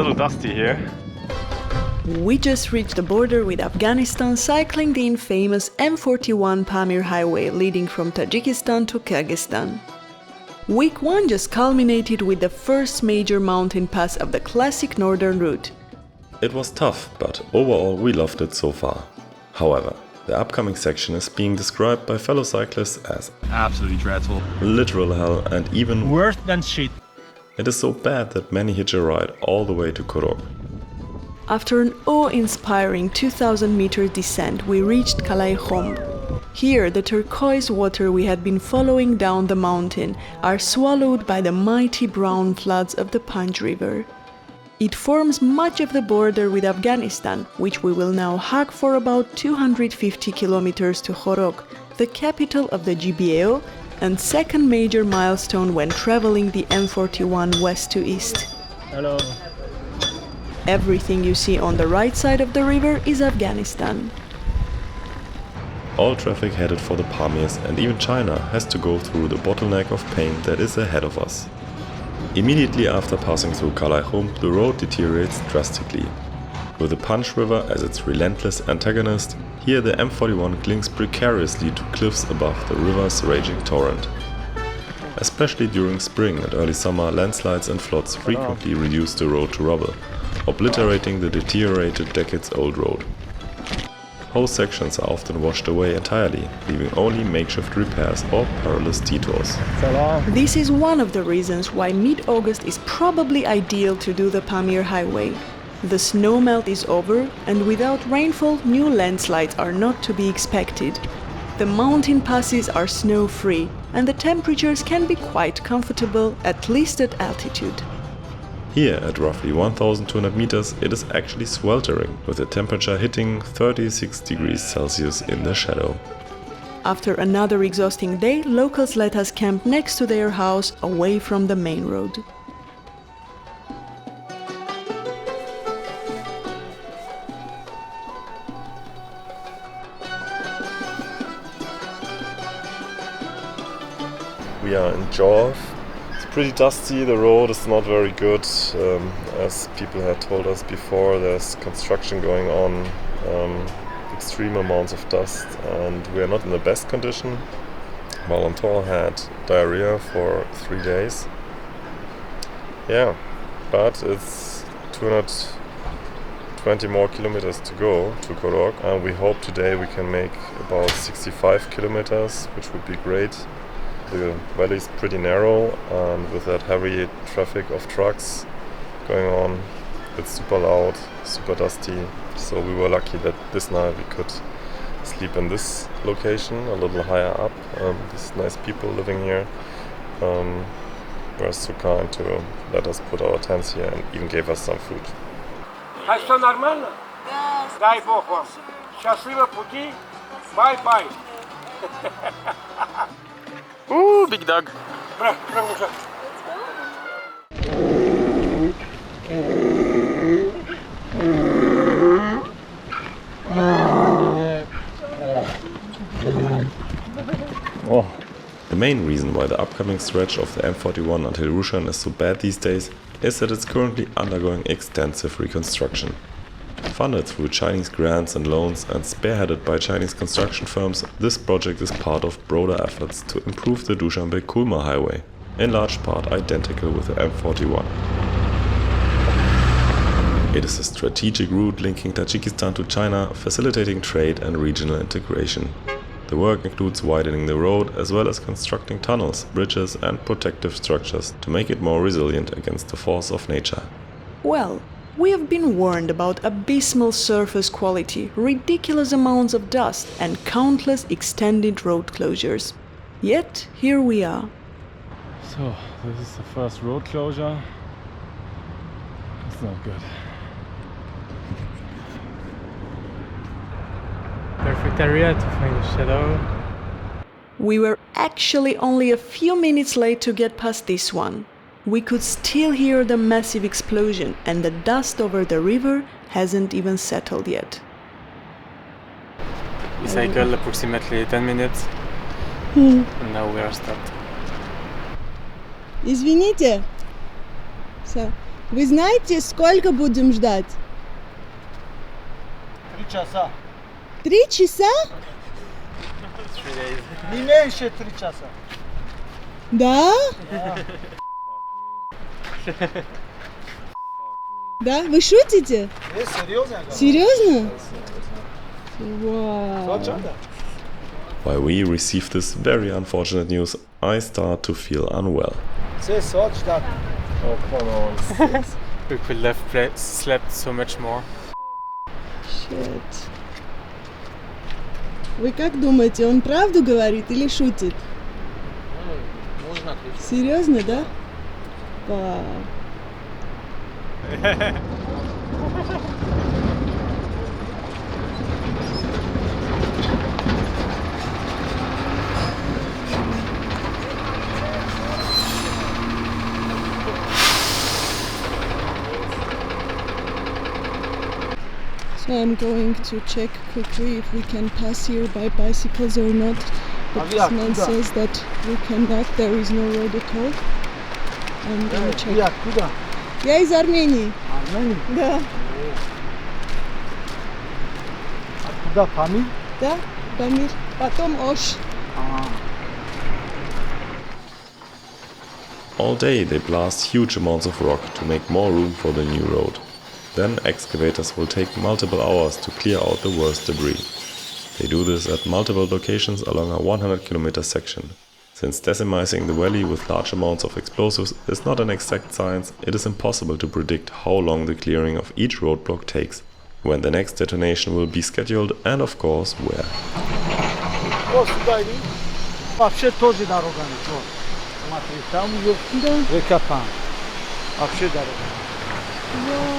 little dusty here. We just reached the border with Afghanistan, cycling the infamous M41 Pamir highway leading from Tajikistan to Kyrgyzstan. Week 1 just culminated with the first major mountain pass of the classic northern route. It was tough, but overall we loved it so far. However, the upcoming section is being described by fellow cyclists as Absolutely dreadful. literal hell and even Worse than shit. it is so bad that many hitch a ride all the way to Korok. After an awe-inspiring 2,000-meter descent, we reached Kalai Khomb. Here, the turquoise water we had been following down the mountain are swallowed by the mighty brown floods of the Panj River. It forms much of the border with Afghanistan, which we will now hike for about 250 kilometers to Khorog, the capital of the GBAO and second major milestone when traveling the M41 west to east. Hello. Everything you see on the right side of the river is Afghanistan. All traffic headed for the Pamirs, and even China has to go through the bottleneck of pain that is ahead of us. Immediately after passing through Kalai Khomb, the road deteriorates drastically. With the Panj River as its relentless antagonist, here the M41 clings precariously to cliffs above the river's raging torrent. Especially during spring and early summer, landslides and floods frequently reduce the road to rubble, obliterating the deteriorated decades-old road. Whole sections are often washed away entirely, leaving only makeshift repairs or perilous detours. This is one of the reasons why mid-August is probably ideal to do the Pamir highway. The snow melt is over, and without rainfall, new landslides are not to be expected. The mountain passes are snow-free, and the temperatures can be quite comfortable, at least at altitude. Here, at roughly 1200 meters, it is actually sweltering, with the temperature hitting 36 degrees Celsius in the shadow. After another exhausting day, locals let us camp next to their house, away from the main road. We are in Jorv. It's pretty dusty, the road is not very good. As people had told us before, there's construction going on, extreme amounts of dust, and we are not in the best condition. Valentin had diarrhea for 3 days. Yeah, but it's 220 more kilometers to go to Korok, and we hope today we can make about 65 kilometers, which would be great. The valley is pretty narrow, and with that heavy traffic of trucks going on, it's super loud, super dusty. So we were lucky that this night we could sleep in this location, a little higher up. These nice people living here were so kind to let us put our tents here and even gave us some food. Все нормально? Дай Бог вам. Счастливого пути. Bye-bye. Ooh, big dog. The main reason why the upcoming stretch of the M41 until Rushan is so bad these days is that it's currently undergoing extensive reconstruction. Funded through Chinese grants and loans and spearheaded by Chinese construction firms, this project is part of broader efforts to improve the Dushanbe-Kulma highway, in large part identical with the M41. It is a strategic route linking Tajikistan to China, facilitating trade and regional integration. The work includes widening the road as well as constructing tunnels, bridges and protective structures to make it more resilient against the force of nature. Well, we have been warned about abysmal surface quality, ridiculous amounts of dust, and countless extended road closures. Yet, here we are. So, this is the first road closure. It's not good. Perfect area to find a shadow. We were actually only a few minutes late to get past this one. We could still hear the massive explosion, and the dust over the river hasn't even settled yet. We cycled approximately 10 minutes and now we are stopped. Извините. Вы знаете, сколько будем ждать? 3 часа. 3 часа? 3 days. Не меньше 3 часа. Да? Да? Вы шутите? Серьезно? Серьезно? Вау. While we receive this very unfortunate news, I start to feel unwell. 3 ساعت ждать. Oh, come on. We could have slept so much more. Shit. Вы как думаете, он правду говорит или шутит? Можно ответить. Серьезно, да? Вау. So I'm going to check quickly if we can pass here by bicycles or not. But this man says that we cannot, there is no road at all. I'm gonna check. Я откуда? Я из Армении. Армения? Да. Откуда Памир? Да, Памир. Потом Ош. All day they blast huge amounts of rock to make more room for the new road. Then excavators will take multiple hours to clear out the worst debris. They do this at multiple locations along a 100-kilometer section. Since decimizing the valley with large amounts of explosives is not an exact science, it is impossible to predict how long the clearing of each roadblock takes, when the next detonation will be scheduled, and of course where. О, сюда иди. Вообще тоже дорога нет. Вот. Смотри, там уже река Пан. Вообще дорога. Вау.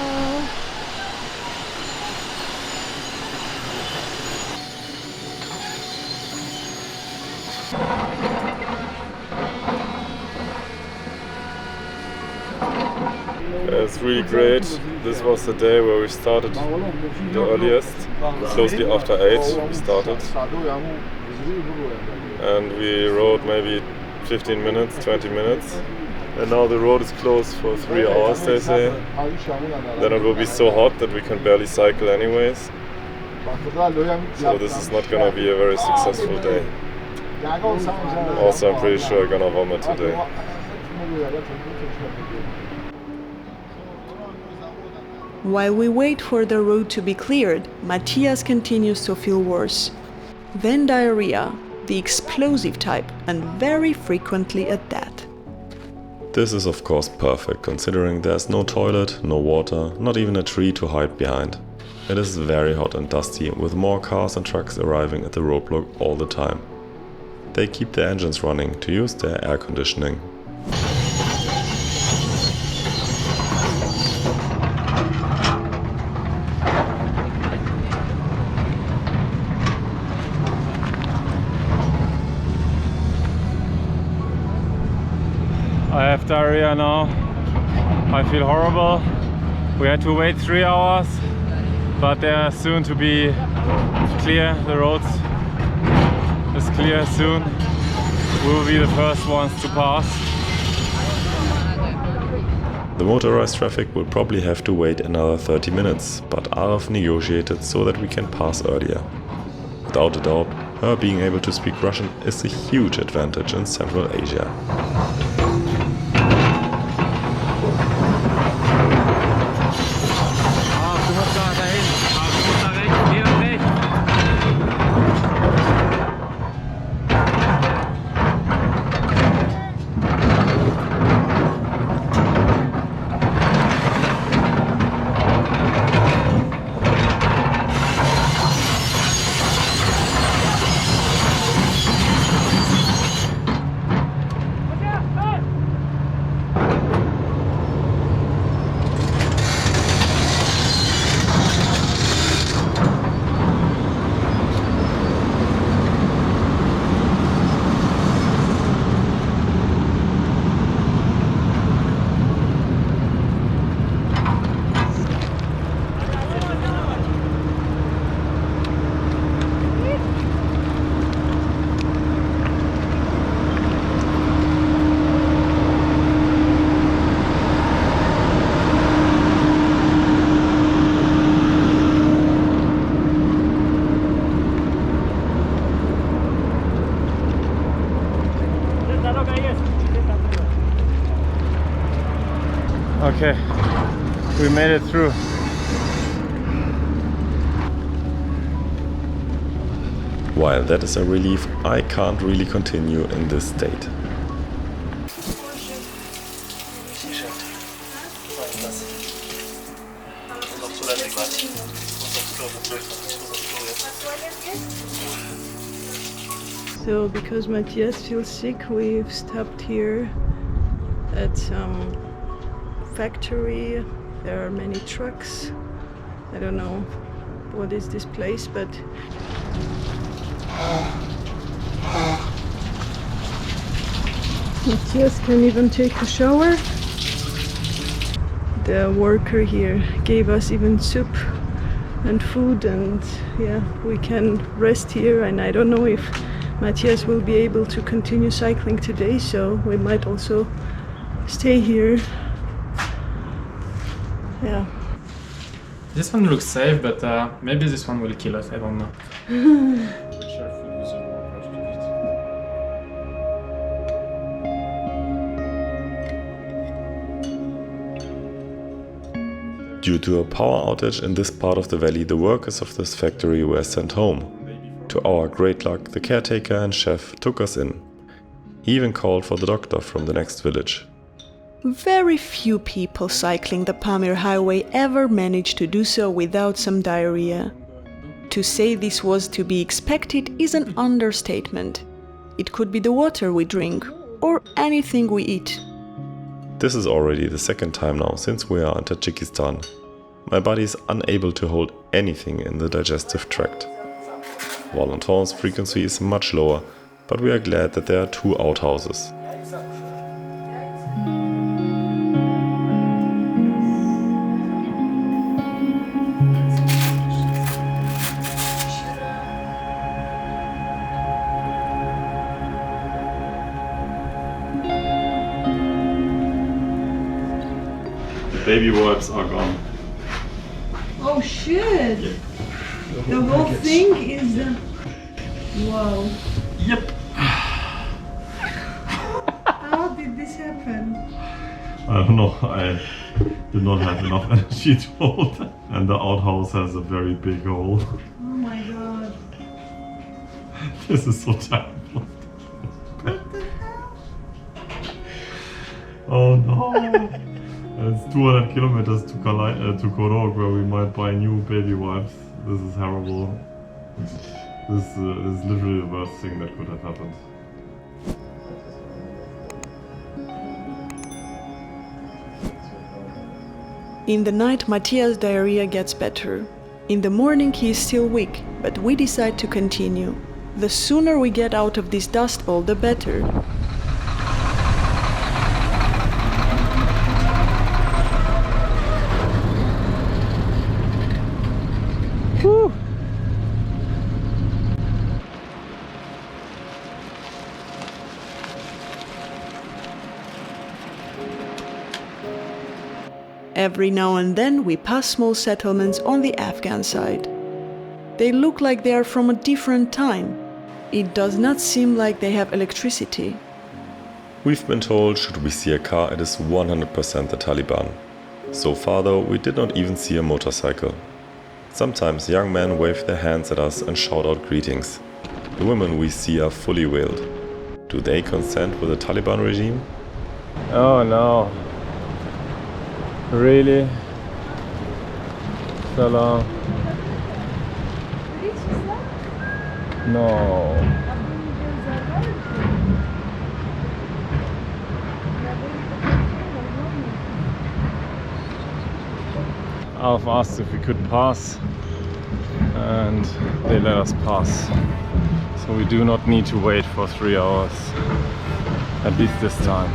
It's really great. This was the day where we started the earliest. Closely after 8 we started. And we rode maybe 15 minutes, 20 minutes. And now the road is closed for 3 hours, they say. Then it will be so hot that we can barely cycle anyways. So this is not gonna be a very successful day. Also, I'm pretty sure I'm gonna vomit today. While we wait for the road to be cleared, Matthias continues to feel worse. Then diarrhea, the explosive type, and very frequently at that. This is of course perfect, considering there's no toilet, no water, not even a tree to hide behind. It is very hot and dusty, with more cars and trucks arriving at the roadblock all the time. They keep their engines running to use their air conditioning. I have diarrhea now. I feel horrible. We had to wait 3 hours, but they are soon to be clear. The roads is clear soon. We will be the first ones to pass. The motorized traffic will probably have to wait another 30 minutes, but Araf negotiated so that we can pass earlier. Without a doubt, her being able to speak Russian is a huge advantage in Central Asia. Okay, we made it through. While that is a relief, I can't really continue in this state. So because Matthias feels sick, we've stopped here at some factory. There are many trucks. I don't know what is this place, but Matthias can even take a shower. The worker here gave us even soup and food, and yeah, we can rest here. And I don't know if Matthias will be able to continue cycling today, so we might also stay here. Yeah. This one looks safe, but maybe this one will kill us, I don't know. Due to a power outage in this part of the valley, the workers of this factory were sent home. To our great luck, the caretaker and chef took us in. He even called for the doctor from the next village. Very few people cycling the Pamir Highway ever manage to do so without some diarrhea. To say this was to be expected is an understatement. It could be the water we drink, or anything we eat. This is already the second time now since we are in Tajikistan. My body is unable to hold anything in the digestive tract. Valentin's frequency is much lower, but we are glad that there are 2 outhouses. Baby wipes are gone. Oh shit! The whole thing is wow. Yep. How did this happen? I don't know, I did not have enough energy to hold that. And the outhouse has a very big hole. Oh my god. This is so terrible. What the hell? Oh no. It's 200 kilometers to Korog, where we might buy new baby wipes. This is horrible. This is literally the worst thing that could have happened. In the night, Matthias' diarrhea gets better. In the morning, he is still weak, but we decide to continue. The sooner we get out of this dust bowl, the better. Whew. Every now and then we pass small settlements on the Afghan side. They look like they are from a different time. It does not seem like they have electricity. We've been told should we see a car, it is 100% the Taliban. So far though, we did not even see a motorcycle. Sometimes young men wave their hands at us and shout out greetings. The women we see are fully veiled. Do they consent with the Taliban regime? Oh no. Really? Salam. No. I've asked if we could pass, and they let us pass. So we do not need to wait for 3 hours, at least this time.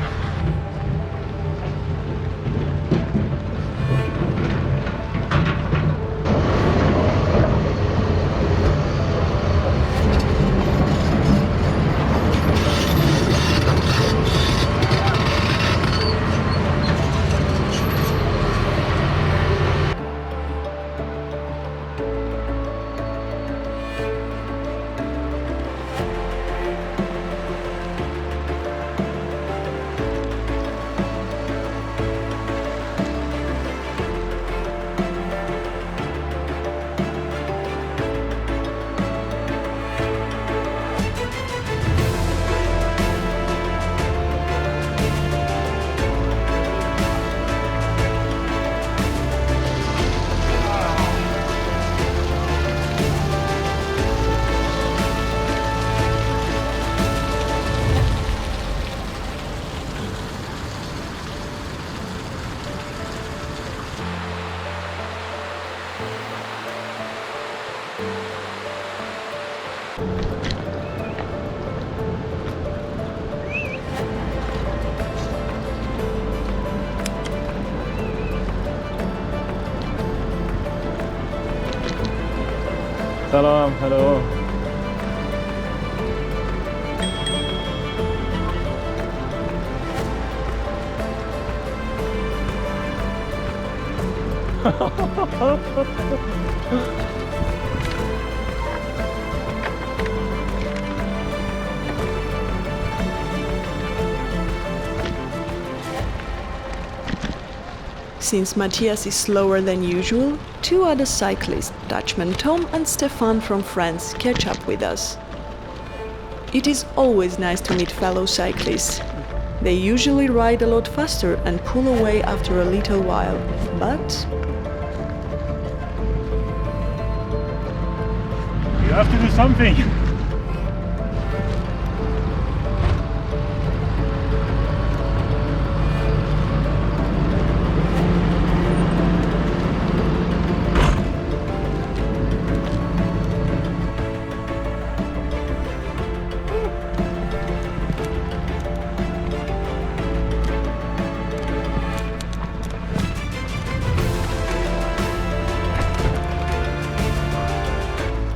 Salam, hello. Since Matthias is slower than usual, two other cyclists, Dutchman Tom and Stefan from France, catch up with us. It is always nice to meet fellow cyclists. They usually ride a lot faster and pull away after a little while, but You have to do something.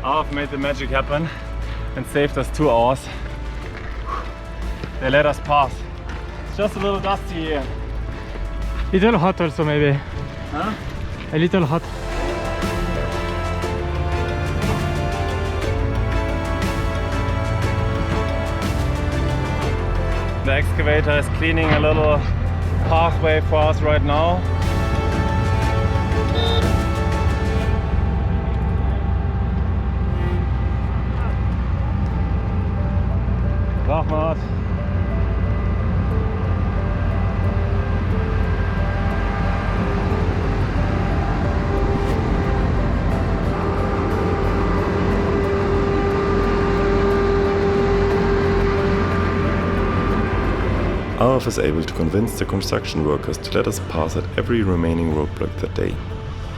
Alf made the magic happen and saved us 2 hours. They let us pass. It's just a little dusty here. Little hot also maybe. Huh? A little hot. The excavator is cleaning a little pathway for us right now. Rahmat. Alf is able to convince the construction workers to let us pass at every remaining roadblock that day.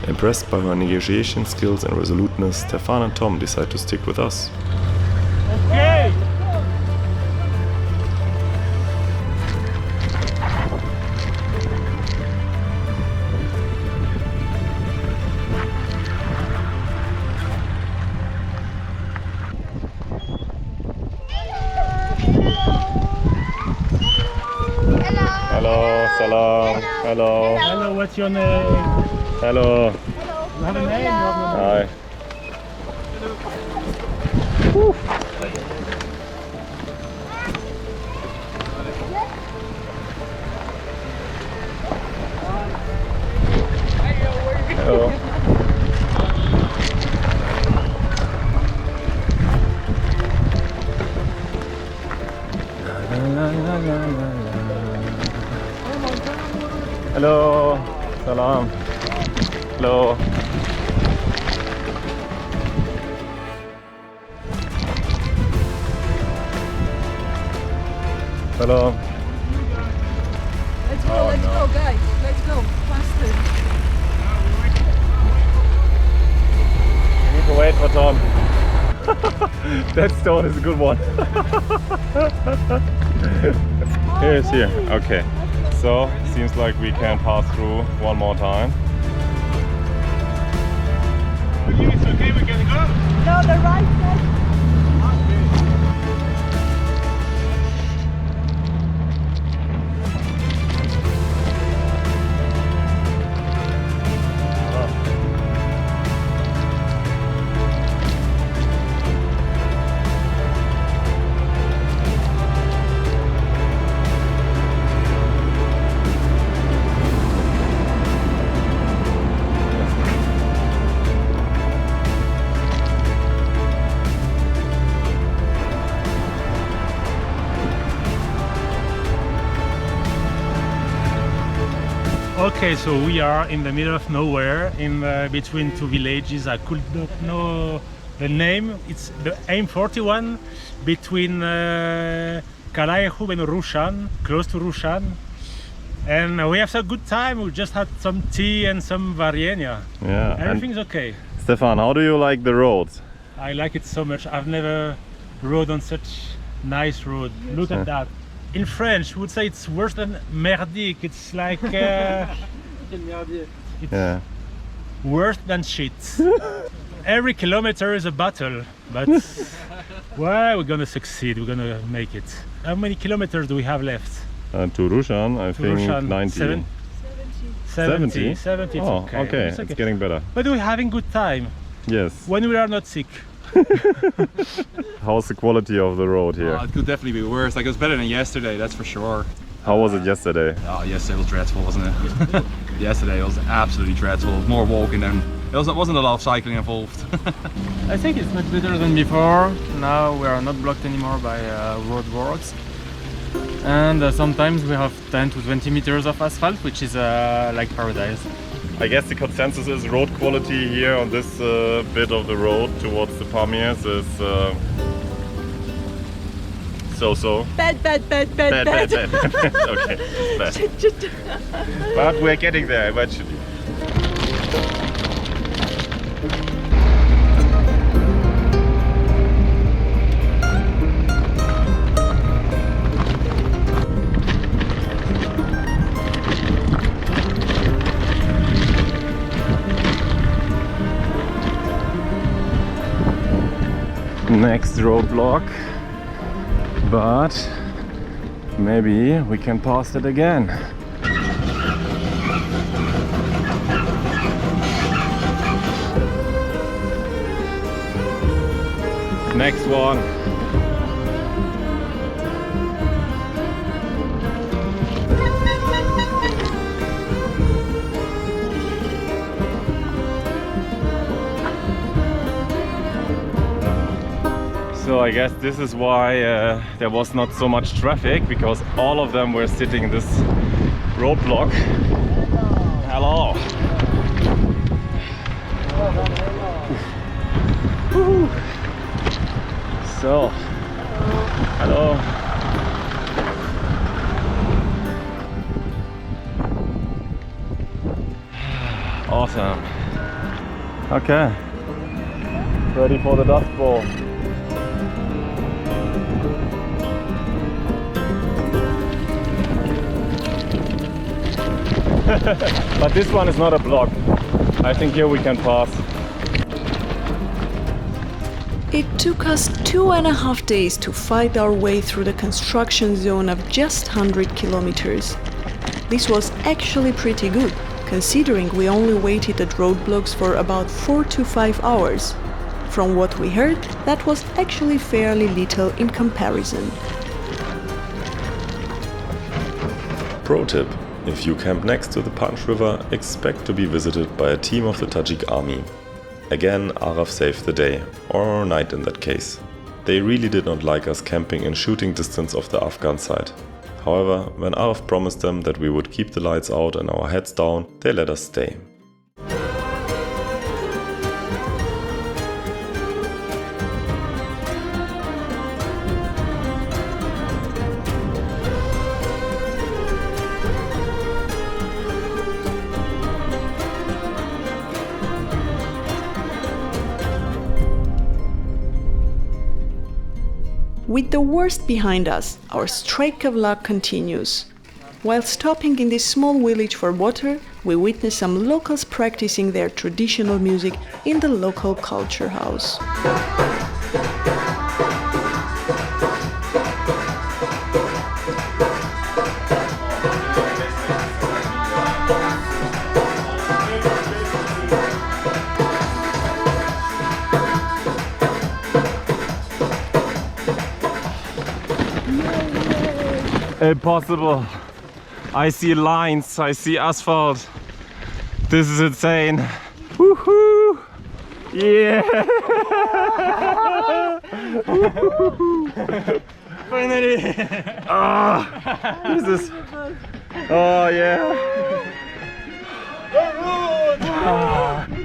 Impressed by her negotiation skills and resoluteness, Stefan and Tom decide to stick with us. Okay. Hello, salam. Hello. Hello, what's your name? Hello. You have a name? Hi. Hello. Hello, salam. Hello. Hello. Let's go, guys. Let's go faster. We need to wait for Tom. That stone is a good one. Here is here. Okay. So seems like we can pass through one more time. It's okay, we can go. No, the right side. Okay, so we are in the middle of nowhere, in between two villages. I could not know the name. It's the M41 between Calaihu and Rushan, close to Rushan. And we have a good time. We just had some tea and some varienia. Yeah. Everything's okay. Stefan, how do you like the roads? I like it so much. I've never rode on such nice road. Look at that. In French, we would say it's worse than merdique. It's like it's Yeah. worse than shit. Every kilometer is a battle, but well, we're gonna succeed. We're gonna make it. How many kilometers do we have left? To Rushan, I think Rushan, 90. 70. 70? It's Oh, okay. It's getting better. But we're having good time Yes. when we are not sick. How's the quality of the road here? It could definitely be worse. Like, it was better than yesterday, that's for sure. How was it yesterday? Oh, yesterday was dreadful, wasn't it? Yesterday was absolutely dreadful. More walking than it wasn't a lot of cycling involved. I think it's much better than before. Now we are not blocked anymore by roadworks. And sometimes we have 10 to 20 meters of asphalt, which is like paradise. I guess the consensus is road quality here on this bit of the road towards the Pamiers is so-so. Bad. Bad. Okay, it's bad. But we're getting there eventually. Next roadblock, but maybe we can pass it again. Next one. So I guess this is why there was not so much traffic, because all of them were sitting in this roadblock. Hello. Woo. So, hello. Awesome. Okay. Ready for the Dust Bowl. But this one is not a block. I think here we can pass. It took us 2.5 days to fight our way through the construction zone of just 100 kilometers. This was actually pretty good, considering we only waited at roadblocks for about 4 to 5 hours. From what we heard, that was actually fairly little in comparison. Pro tip: if you camp next to the Panj River, expect to be visited by a team of the Tajik army. Again, Araf saved the day, or night in that case. They really did not like us camping in shooting distance of the Afghan side. However, when Araf promised them that we would keep the lights out and our heads down, they let us stay. With the worst behind us, our streak of luck continues. While stopping in this small village for water, we witness some locals practicing their traditional music in the local culture house. Impossible. I see lines, I see asphalt. This is insane. Woohoo! Yeah! Finally! This is... Oh yeah!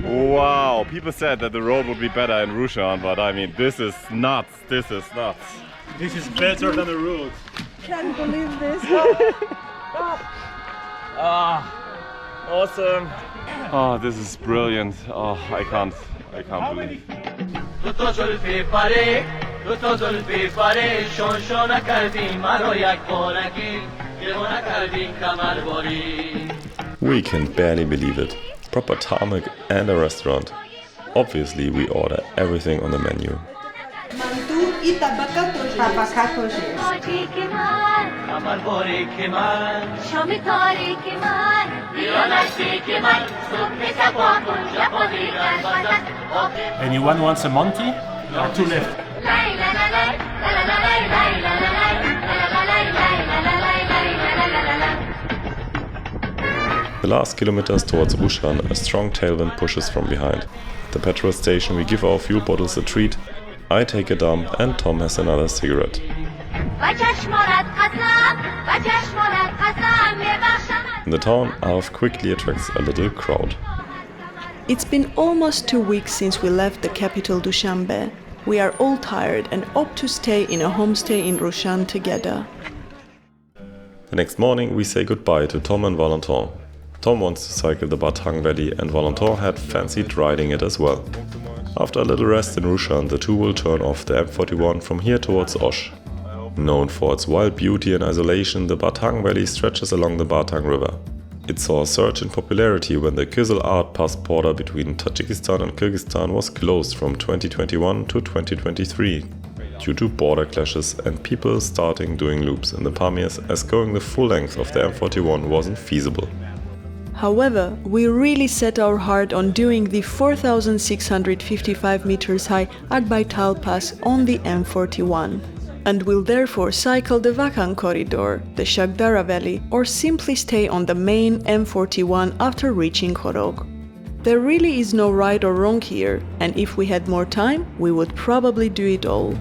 Wow, people said that the road would be better in Rushan, but I mean, this is nuts, this is nuts. This is better than the road. Can't believe this. Awesome. Oh, this is brilliant. Oh, I can't believe. We can barely believe it. Proper tarmac and a restaurant. Obviously, we order everything on the menu. Anyone wants a Monty? There are 2 left. The last kilometers towards Rushan, a strong tailwind pushes from behind. At the petrol station we give our fuel bottles a treat. I take a dump and Tom has another cigarette. The town Arv quickly attracts a little crowd. It's been almost 2 weeks since we left the capital Dushanbe. We are all tired and opt to stay in a homestay in Rushan together. The next morning we say goodbye to Tom and Valentin. Tom wants to cycle the Batang Valley and Valentin had fancied riding it as well. After a little rest in Rushan, the two will turn off the M41 from here towards Osh. Known for its wild beauty and isolation, the Batang Valley stretches along the Batang River. It saw a surge in popularity when the Kizil Art Pass border between Tajikistan and Kyrgyzstan was closed from 2021 to 2023 due to border clashes and people starting doing loops in the Pamirs as going the full length of the M41 wasn't feasible. However, we really set our heart on doing the 4,655 meters high Akbaytal Pass on the M41, and will therefore cycle the Vakhan corridor, the Shagdara Valley, or simply stay on the main M41 after reaching Khorog. There really is no right or wrong here, and if we had more time, we would probably do it all.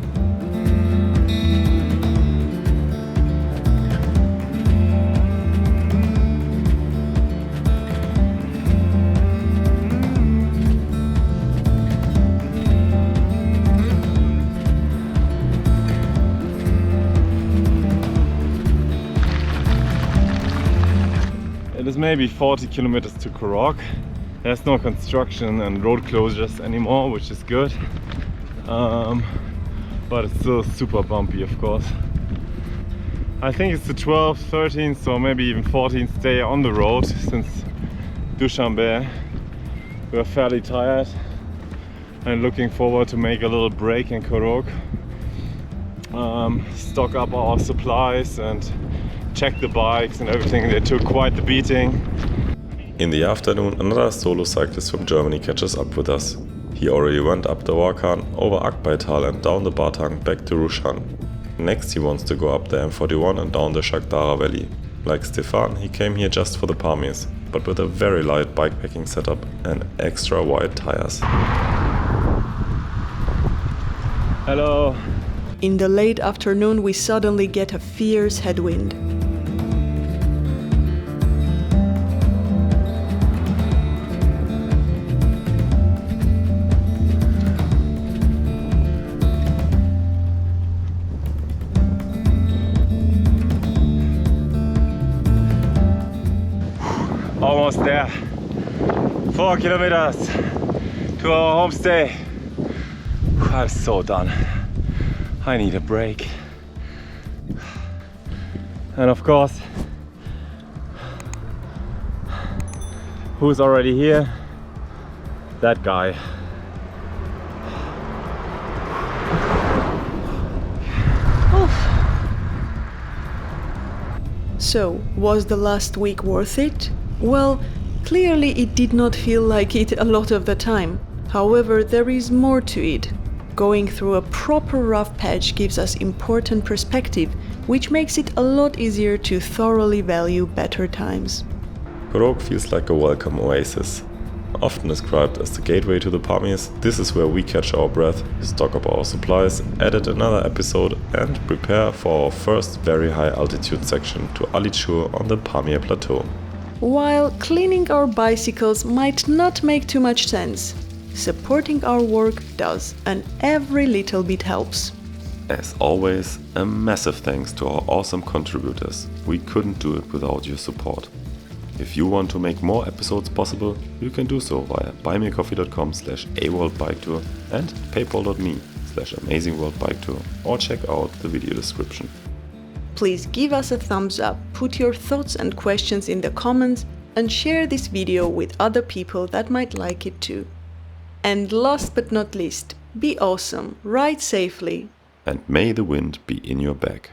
It is maybe 40 kilometers to Khorog. There's no construction and road closures anymore, which is good. But it's still super bumpy, of course. I think it's the 12th, 13th, or maybe even 14th day on the road since Dushanbe. We're fairly tired and looking forward to make a little break in Khorog. Stock up our supplies and check the bikes and everything. They took quite the beating. In the afternoon, another solo cyclist from Germany catches up with us. He already went up the Vakhan, over Akbaytal and down the Batang back to Rushan. Next he wants to go up the M41 and down the Shagdara Valley. Like Stefan, he came here just for the Pamirs, but with a very light bikepacking setup and extra wide tires. Hello. In the late afternoon, we suddenly get a fierce headwind. Almost there. 4 kilometers to our homestay. I'm so done. I need a break. And of course, who's already here? That guy. So, was the last week worth it? Well, clearly it did not feel like it a lot of the time. However, there is more to it. Going through a proper rough patch gives us important perspective, which makes it a lot easier to thoroughly value better times. Khorog feels like a welcome oasis. Often described as the gateway to the Pamirs, this is where we catch our breath, stock up our supplies, edit another episode and prepare for our first very high altitude section to Alichur on the Pamir Plateau. While cleaning our bicycles might not make too much sense, supporting our work does, and every little bit helps. As always, a massive thanks to our awesome contributors. We couldn't do it without your support. If you want to make more episodes possible, you can do so via buymeacoffee.com/aworldbiketour and paypal.me/amazingworldbiketour, or check out the video description. Please give us a thumbs up, put your thoughts and questions in the comments, and share this video with other people that might like it too. And last but not least, be awesome, ride safely, And may the wind be in your back.